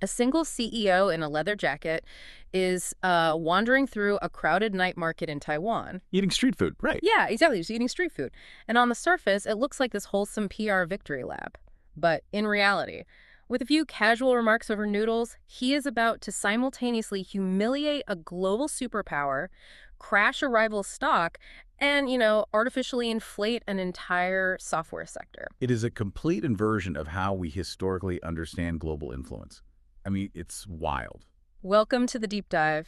A single CEO in a leather jacket is wandering through a crowded night market in Taiwan. Eating street food, right. Yeah, exactly. He's eating street food. And on the surface, it looks like this wholesome PR victory lap. But in reality, with a few casual remarks over noodles, he is about to simultaneously humiliate a global superpower, crash a rival stock, and, artificially inflate an entire software sector. It is a complete inversion of how we historically understand global influence. I mean, it's wild. Welcome to the deep dive.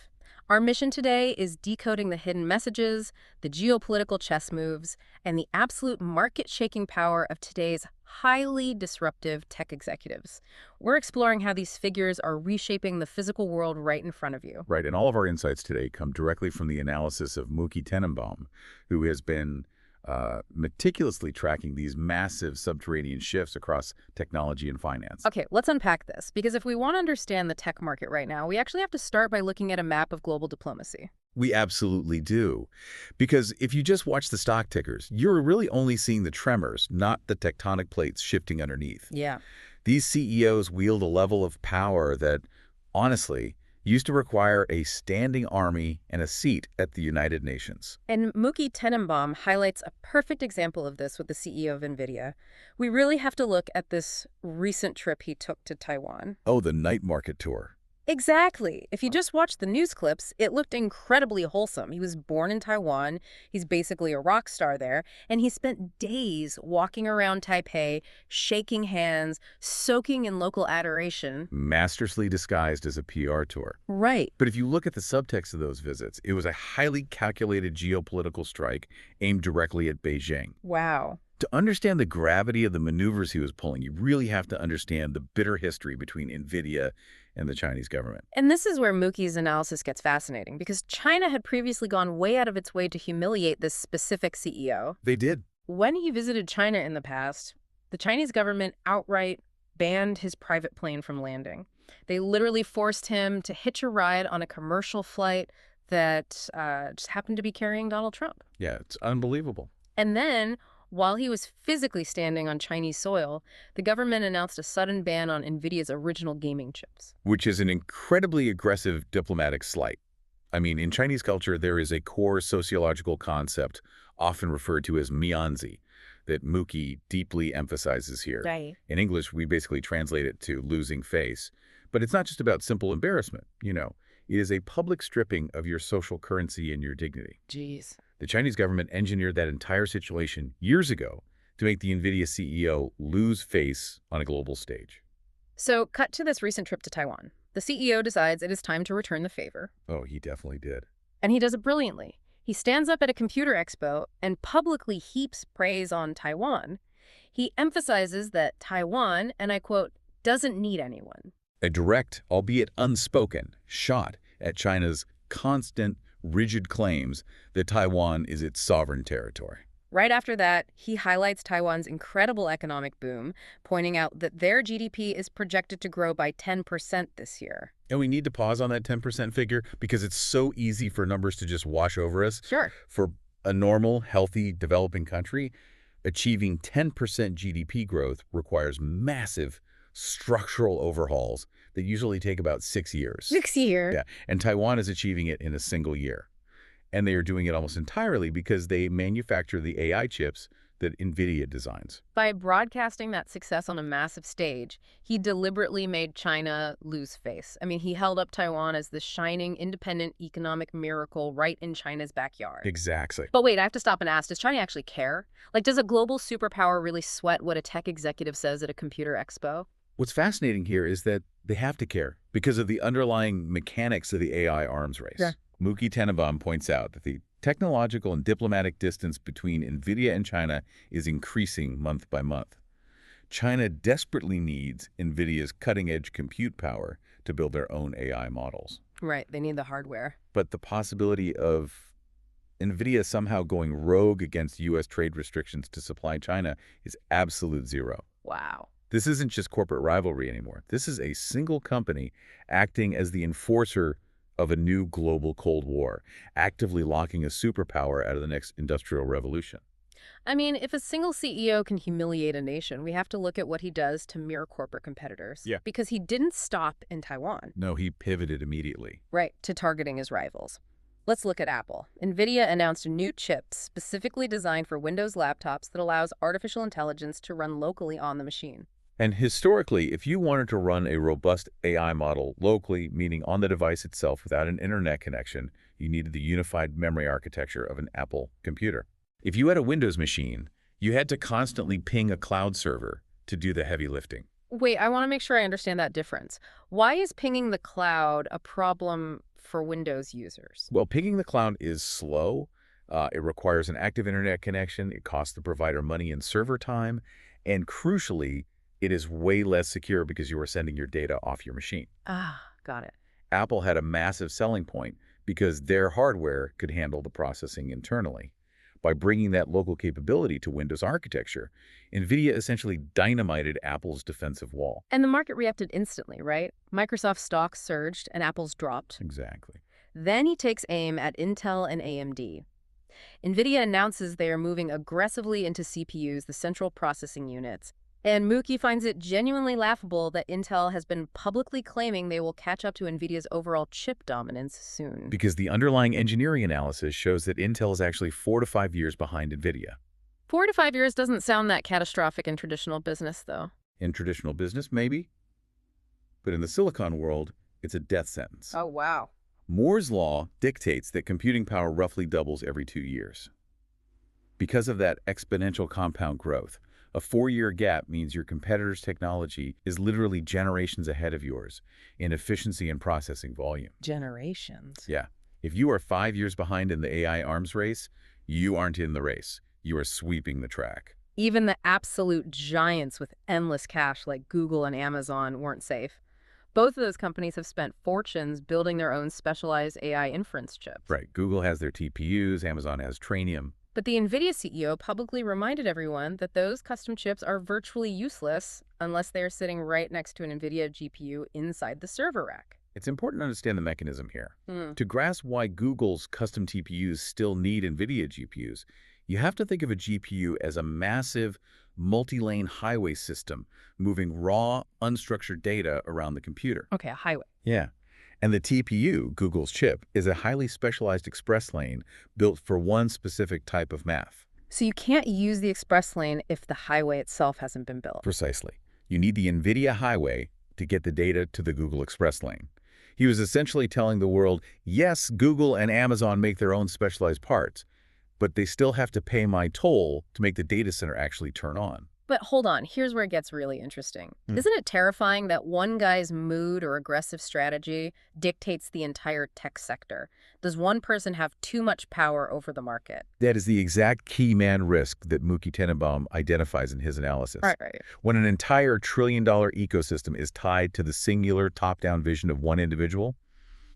Our mission today is decoding the hidden messages, the geopolitical chess moves, and the absolute market shaking power of today's highly disruptive tech executives. We're exploring how these figures are reshaping the physical world right in front of you. Right, and all of our insights today come directly from the analysis of Mookie Tenenbaum, who has been meticulously tracking these massive subterranean shifts across technology and finance. Okay, let's unpack this, because if we want to understand the tech market right now, we actually have to start by looking at a map of global diplomacy. We absolutely do. Because if you just watch the stock tickers, you're really only seeing the tremors, not the tectonic plates shifting underneath. Yeah. These CEOs wield a level of power that, honestly, used to require a standing army and a seat at the United Nations. And Mookie Tenenbaum highlights a perfect example of this with the CEO of NVIDIA. We really have to look at this recent trip he took to Taiwan. Oh, the night market tour. Exactly. If you just watch the news clips, it looked incredibly wholesome. He was born in Taiwan. He's basically a rock star there. And he spent days walking around Taipei, shaking hands, soaking in local adoration. Masterfully disguised as a PR tour. Right. But if you look at the subtext of those visits, it was a highly calculated geopolitical strike aimed directly at Beijing. Wow. To understand the gravity of the maneuvers he was pulling, you really have to understand the bitter history between NVIDIA and the Chinese government. And this is where Mookie's analysis gets fascinating, because China had previously gone way out of its way to humiliate this specific CEO. They did. When he visited China in the past, the Chinese government outright banned his private plane from landing. They literally forced him to hitch a ride on a commercial flight that just happened to be carrying Donald Trump. Yeah, it's unbelievable. And then, while he was physically standing on Chinese soil, the government announced a sudden ban on NVIDIA's original gaming chips. Which is an incredibly aggressive diplomatic slight. I mean, in Chinese culture, there is a core sociological concept, often referred to as mianzi, that Mookie deeply emphasizes here. Right. In English, we basically translate it to losing face. But it's not just about simple embarrassment, It is a public stripping of your social currency and your dignity. Jeez. The Chinese government engineered that entire situation years ago to make the NVIDIA CEO lose face on a global stage. So, cut to this recent trip to Taiwan. The CEO decides it is time to return the favor. Oh, he definitely did. And he does it brilliantly. He stands up at a computer expo and publicly heaps praise on Taiwan. He emphasizes that Taiwan, and I quote, doesn't need anyone. A direct, albeit unspoken, shot at China's constant, rigid claims that Taiwan is its sovereign territory. Right after that, he highlights Taiwan's incredible economic boom, pointing out that their GDP is projected to grow by 10% this year. And we need to pause on that 10% figure because it's so easy for numbers to just wash over us. Sure. For a normal, healthy, developing country, achieving 10% GDP growth requires massive structural overhauls that usually take about 6 years. 6 years? Yeah, and Taiwan is achieving it in a single year. And they are doing it almost entirely because they manufacture the AI chips that NVIDIA designs. By broadcasting that success on a massive stage, he deliberately made China lose face. I mean, he held up Taiwan as the shining, independent economic miracle right in China's backyard. Exactly. But wait, I have to stop and ask, does China actually care? Like, does a global superpower really sweat what a tech executive says at a computer expo? What's fascinating here is that they have to care because of the underlying mechanics of the AI arms race. Yeah. Mookie Tenenbaum points out that the technological and diplomatic distance between NVIDIA and China is increasing month by month. China desperately needs NVIDIA's cutting-edge compute power to build their own AI models. Right, they need the hardware. But the possibility of NVIDIA somehow going rogue against U.S. trade restrictions to supply China is absolute zero. Wow. This isn't just corporate rivalry anymore. This is a single company acting as the enforcer of a new global Cold War, actively locking a superpower out of the next industrial revolution. I mean, if a single CEO can humiliate a nation, we have to look at what he does to mere corporate competitors. Yeah. Because he didn't stop in Taiwan, No, he pivoted immediately. right, to targeting his rivals. Let's look at Apple. NVIDIA announced a new chip specifically designed for Windows laptops that allows artificial intelligence to run locally on the machine. And historically, if you wanted to run a robust AI model locally, meaning on the device itself without an internet connection, you needed the unified memory architecture of an Apple computer. If you had a Windows machine, you had to constantly ping a cloud server to do the heavy lifting. Wait, I want to make sure I understand that difference. Why is pinging the cloud a problem for Windows users? Well, pinging the cloud is slow. It requires an active internet connection. It costs the provider money and server time. And crucially, it is way less secure because you are sending your data off your machine. Ah, got it. Apple had a massive selling point because their hardware could handle the processing internally. By bringing that local capability to Windows architecture, NVIDIA essentially dynamited Apple's defensive wall. And the market reacted instantly, right? Microsoft's stocks surged and Apple's dropped. Exactly. Then he takes aim at Intel and AMD. NVIDIA announces they are moving aggressively into CPUs, the central processing units. And Mookie finds it genuinely laughable that Intel has been publicly claiming they will catch up to NVIDIA's overall chip dominance soon. Because the underlying engineering analysis shows that Intel is actually 4 to 5 years behind NVIDIA. 4 to 5 years doesn't sound that catastrophic in traditional business, though. In traditional business, maybe. But in the silicon world, it's a death sentence. Oh, wow. Moore's law dictates that computing power roughly doubles every 2 years. Because of that exponential compound growth, a 4-year gap means your competitor's technology is literally generations ahead of yours in efficiency and processing volume. Generations. Yeah. If you are 5 years behind in the AI arms race, you aren't in the race. You are sweeping the track. Even the absolute giants with endless cash like Google and Amazon weren't safe. Both of those companies have spent fortunes building their own specialized AI inference chips. Right. Google has their TPUs, Amazon has Trainium. But the NVIDIA CEO publicly reminded everyone that those custom chips are virtually useless unless they are sitting right next to an NVIDIA GPU inside the server rack. It's important to understand the mechanism here. Hmm. To grasp why Google's custom TPUs still need NVIDIA GPUs, you have to think of a GPU as a massive, multi-lane highway system moving raw, unstructured data around the computer. Okay, a highway. Yeah. And the TPU, Google's chip, is a highly specialized express lane built for one specific type of math. So you can't use the express lane if the highway itself hasn't been built. Precisely. You need the NVIDIA highway to get the data to the Google express lane. He was essentially telling the world, yes, Google and Amazon make their own specialized parts, but they still have to pay my toll to make the data center actually turn on. But hold on, here's where it gets really interesting. Hmm. Isn't it terrifying that one guy's mood or aggressive strategy dictates the entire tech sector? Does one person have too much power over the market? That is the exact key man risk that Mookie Tenenbaum identifies in his analysis. Right. When an entire trillion-dollar ecosystem is tied to the singular top-down vision of one individual,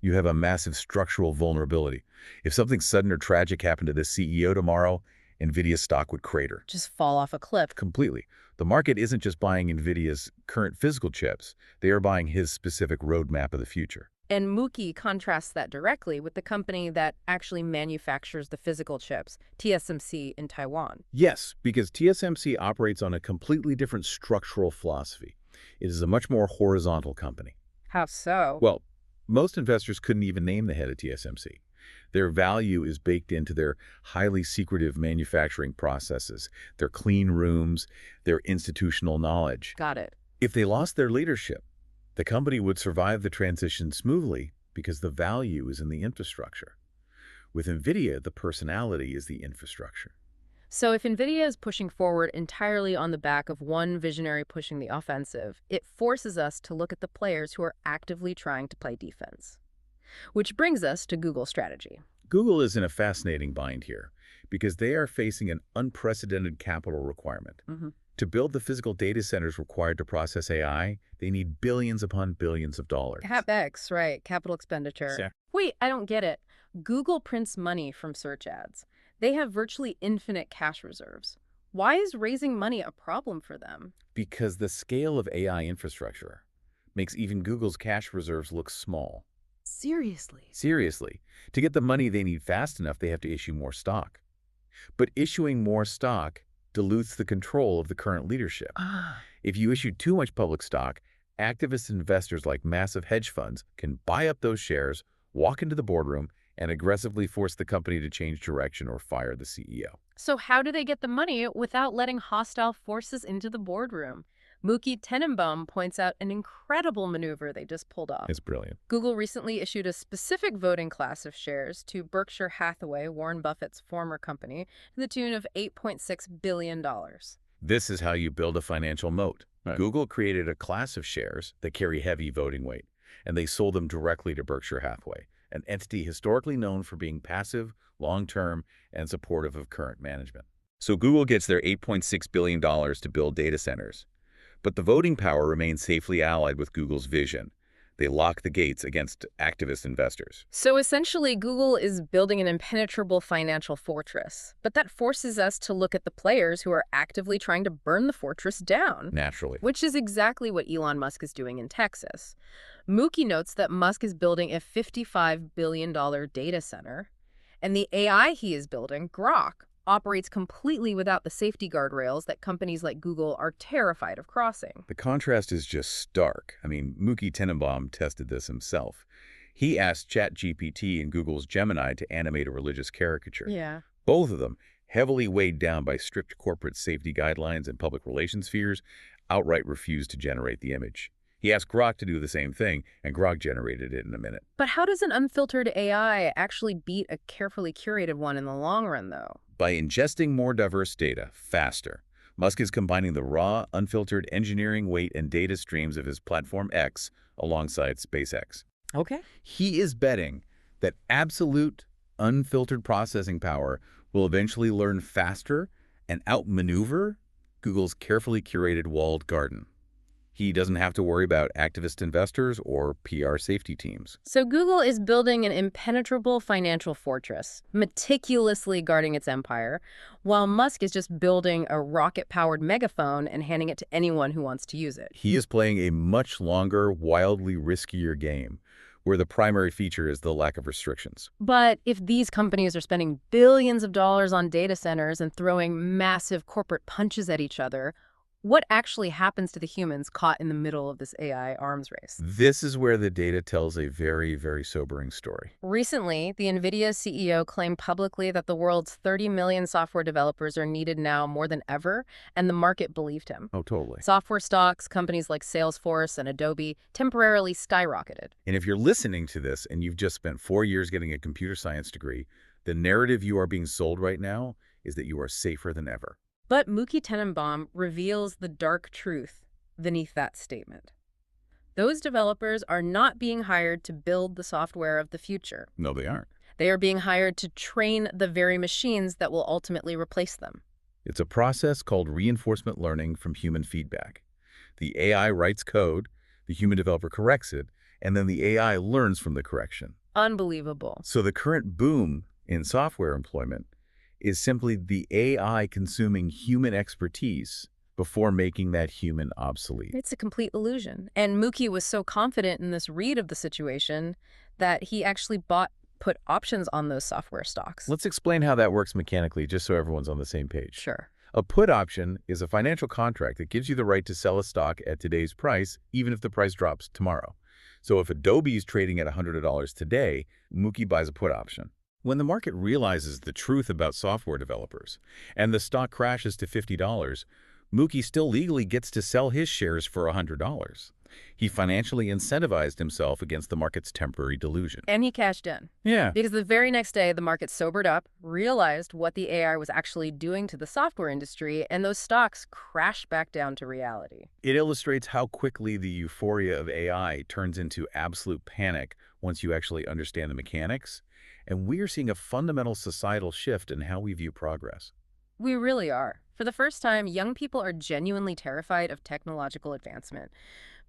you have a massive structural vulnerability. If something sudden or tragic happened to the CEO tomorrow, NVIDIA stock would crater. Just fall off a cliff. Completely. The market isn't just buying NVIDIA's current physical chips. They are buying his specific roadmap of the future. And Mookie contrasts that directly with the company that actually manufactures the physical chips, TSMC in Taiwan. Yes, because TSMC operates on a completely different structural philosophy. It is a much more horizontal company. How so? Well, most investors couldn't even name the head of TSMC. Their value is baked into their highly secretive manufacturing processes, their clean rooms, their institutional knowledge. Got it. If they lost their leadership, the company would survive the transition smoothly because the value is in the infrastructure. With NVIDIA, the personality is the infrastructure. So if NVIDIA is pushing forward entirely on the back of one visionary pushing the offensive, it forces us to look at the players who are actively trying to play defense. Which brings us to Google's strategy. Google is in a fascinating bind here because they are facing an unprecedented capital requirement. To build the physical data centers required to process AI, they need billions upon billions of dollars. CapEx, right, capital expenditure. Yeah. Wait, I don't get it. Google prints money from search ads. They have virtually infinite cash reserves. Why is raising money a problem for them? Because the scale of AI infrastructure makes even Google's cash reserves look small. Seriously? Seriously. To get the money they need fast enough, they have to issue more stock. But issuing more stock dilutes the control of the current leadership. Ah. If you issue too much public stock, activist investors like massive hedge funds can buy up those shares, walk into the boardroom, and aggressively force the company to change direction or fire the CEO. So how do they get the money without letting hostile forces into the boardroom? Mookie Tenenbaum points out an incredible maneuver they just pulled off. It's brilliant. Google recently issued a specific voting class of shares to Berkshire Hathaway, Warren Buffett's former company, to the tune of $8.6 billion. This is how you build a financial moat. Right. Google created a class of shares that carry heavy voting weight, and they sold them directly to Berkshire Hathaway, an entity historically known for being passive, long-term, and supportive of current management. So Google gets their $8.6 billion to build data centers. But the voting power remains safely allied with Google's vision. They lock the gates against activist investors. So essentially, Google is building an impenetrable financial fortress. But that forces us to look at the players who are actively trying to burn the fortress down. Naturally. Which is exactly what Elon Musk is doing in Texas. Mookie notes that Musk is building a $55 billion data center, and the AI he is building, Grok, operates completely without the safety guardrails that companies like Google are terrified of crossing. The contrast is just stark. I mean, Mookie Tenenbaum tested this himself. He asked ChatGPT and Google's Gemini to animate a religious caricature. Yeah. Both of them, heavily weighed down by strict corporate safety guidelines and public relations fears, outright refused to generate the image. He asked Grok to do the same thing, and Grok generated it in a minute. But how does an unfiltered AI actually beat a carefully curated one in the long run, though? By ingesting more diverse data faster. Musk is combining the raw, unfiltered engineering, weight, and data streams of his Platform X alongside SpaceX. Okay. He is betting that absolute, unfiltered processing power will eventually learn faster and outmaneuver Google's carefully curated walled garden. He doesn't have to worry about activist investors or PR safety teams. So Google is building an impenetrable financial fortress, meticulously guarding its empire, while Musk is just building a rocket-powered megaphone and handing it to anyone who wants to use it. He is playing a much longer, wildly riskier game, where the primary feature is the lack of restrictions. But if these companies are spending billions of dollars on data centers and throwing massive corporate punches at each other, what actually happens to the humans caught in the middle of this AI arms race? This is where the data tells a very, very sobering story. Recently, the NVIDIA CEO claimed publicly that the world's 30 million software developers are needed now more than ever, and the market believed him. Oh, totally. Software stocks, companies like Salesforce and Adobe, temporarily skyrocketed. And if you're listening to this and you've just spent 4 years getting a computer science degree, the narrative you are being sold right now is that you are safer than ever. But Mookie Tenenbaum reveals the dark truth beneath that statement. Those developers are not being hired to build the software of the future. No, they aren't. They are being hired to train the very machines that will ultimately replace them. It's a process called reinforcement learning from human feedback. The AI writes code, the human developer corrects it, and then the AI learns from the correction. Unbelievable. So the current boom in software employment is simply the AI consuming human expertise before making that human obsolete. It's a complete illusion. And Mookie was so confident in this read of the situation that he actually put options on those software stocks. Let's explain how that works mechanically, just so everyone's on the same page. Sure. A put option is a financial contract that gives you the right to sell a stock at today's price, even if the price drops tomorrow. So if Adobe is trading at $100 today, Mookie buys a put option. When the market realizes the truth about software developers and the stock crashes to $50, Mookie still legally gets to sell his shares for $100. He financially incentivized himself against the market's temporary delusion. And he cashed in. Yeah. Because the very next day, the market sobered up, realized what the AI was actually doing to the software industry, and those stocks crashed back down to reality. It illustrates how quickly the euphoria of AI turns into absolute panic once you actually understand the mechanics. And we are seeing a fundamental societal shift in how we view progress. We really are. For the first time, young people are genuinely terrified of technological advancement.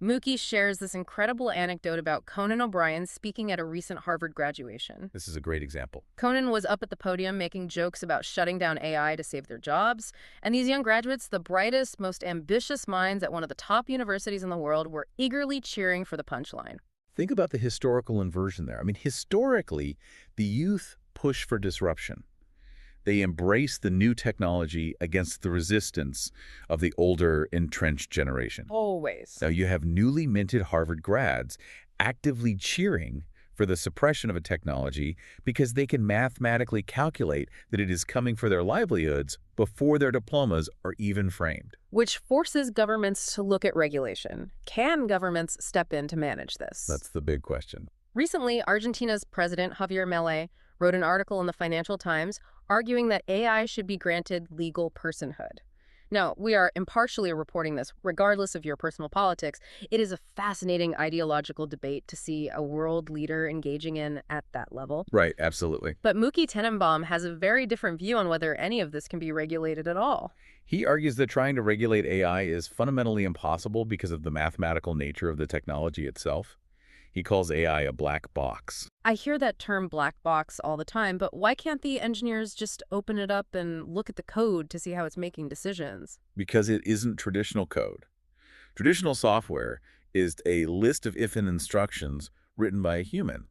Mookie shares this incredible anecdote about Conan O'Brien speaking at a recent Harvard graduation. This is a great example. Conan was up at the podium making jokes about shutting down AI to save their jobs, and these young graduates, the brightest, most ambitious minds at one of the top universities in the world, were eagerly cheering for the punchline. Think about the historical inversion there. I mean, historically, the youth push for disruption. They embrace the new technology against the resistance of the older, entrenched generation. Always. Now, you have newly minted Harvard grads actively cheering for the suppression of a technology because they can mathematically calculate that it is coming for their livelihoods before their diplomas are even framed. Which forces governments to look at regulation. Can governments step in to manage this? That's the big question. Recently, Argentina's President Javier Milei wrote an article in the Financial Times arguing that AI should be granted legal personhood. Now, we are impartially reporting this, regardless of your personal politics. It is a fascinating ideological debate to see a world leader engaging in at that level. Right, absolutely. But Mookie Tenenbaum has a very different view on whether any of this can be regulated at all. He argues that trying to regulate AI is fundamentally impossible because of the mathematical nature of the technology itself. He calls AI a black box. I hear that term black box all the time, but why can't the engineers just open it up and look at the code to see how it's making decisions? Because it isn't traditional code. Traditional software is a list of if-and instructions written by a human.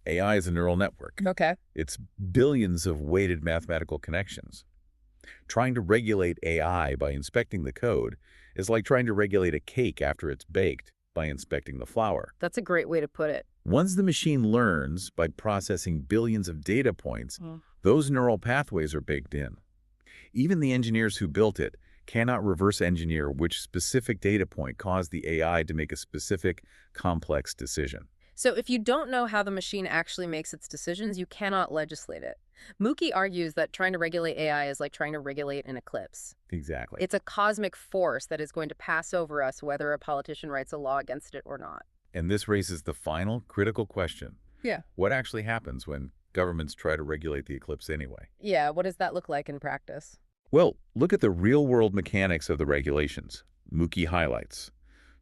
AI is a neural network. Okay. It's billions of weighted mathematical connections. Trying to regulate AI by inspecting the code is like trying to regulate a cake after it's baked by inspecting the flour. That's a great way to put it. Once the machine learns by processing billions of data points, those neural pathways are baked in. Even the engineers who built it cannot reverse engineer which specific data point caused the AI to make a specific, complex decision. So if you don't know how the machine actually makes its decisions, you cannot legislate it. Mookie argues that trying to regulate AI is like trying to regulate an eclipse. Exactly. It's a cosmic force that is going to pass over us whether a politician writes a law against it or not. And this raises the final critical question. Yeah. What actually happens when governments try to regulate the eclipse anyway? Yeah, what does that look like in practice? Well, look at the real-world mechanics of the regulations. Mookie highlights.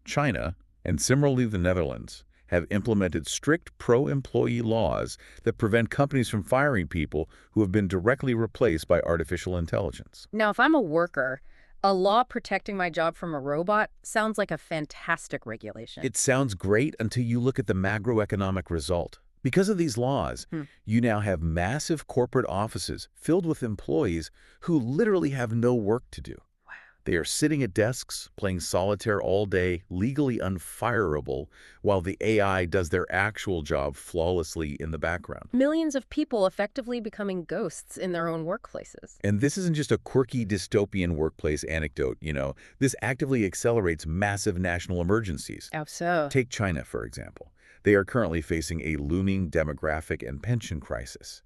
China, and similarly the Netherlands, have implemented strict pro-employee laws that prevent companies from firing people who have been directly replaced by artificial intelligence. Now, if I'm a worker, a law protecting my job from a robot sounds like a fantastic regulation. It sounds great until you look at the macroeconomic result. Because of these laws, you now have massive corporate offices filled with employees who literally have no work to do. Wow. They are sitting at desks, playing solitaire all day, legally unfireable, while the AI does their actual job flawlessly in the background. Millions of people effectively becoming ghosts in their own workplaces. And this isn't just a quirky dystopian workplace anecdote, This actively accelerates massive national emergencies. How so? Take China, for example. They are currently facing a looming demographic and pension crisis.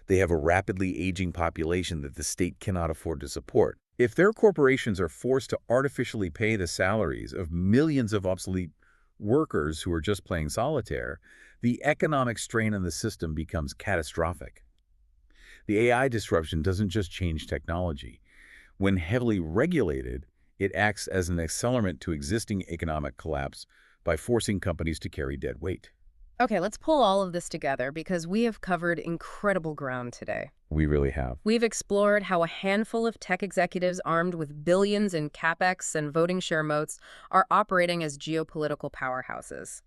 They have a rapidly aging population that the state cannot afford to support. If their corporations are forced to artificially pay the salaries of millions of obsolete workers who are just playing solitaire, the economic strain on the system becomes catastrophic. The AI disruption doesn't just change technology. When heavily regulated, it acts as an accelerant to existing economic collapse by forcing companies to carry dead weight. Okay, let's pull all of this together because we have covered incredible ground today. We really have. We've explored how a handful of tech executives armed with billions in capex and voting share moats are operating as geopolitical powerhouses.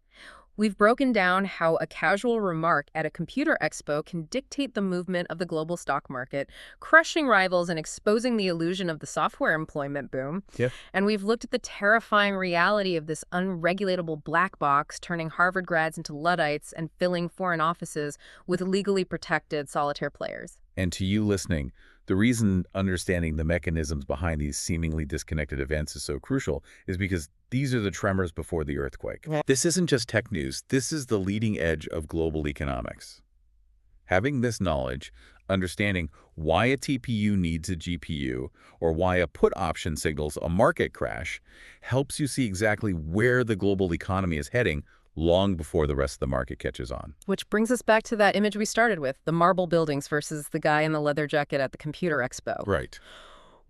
We've broken down how a casual remark at a computer expo can dictate the movement of the global stock market, crushing rivals and exposing the illusion of the software employment boom. Yeah. And we've looked at the terrifying reality of this unregulatable black box, turning Harvard grads into Luddites and filling foreign offices with legally protected solitaire players. And to you listening, the reason understanding the mechanisms behind these seemingly disconnected events is so crucial is because these are the tremors before the earthquake. This isn't just tech news. This is the leading edge of global economics. Having this knowledge, understanding why a TPU needs a GPU or why a put option signals a market crash, helps you see exactly where the global economy is heading long before the rest of the market catches on. Which brings us back to that image we started with, the marble buildings versus the guy in the leather jacket at the computer expo. Right.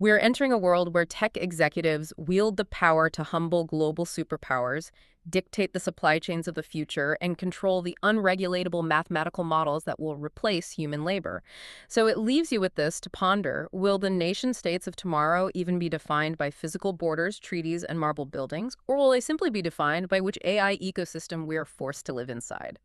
We're entering a world where tech executives wield the power to humble global superpowers, dictate the supply chains of the future, and control the unregulatable mathematical models that will replace human labor. So it leaves you with this to ponder. Will the nation-states of tomorrow even be defined by physical borders, treaties, and marble buildings, or will they simply be defined by which AI ecosystem we are forced to live inside?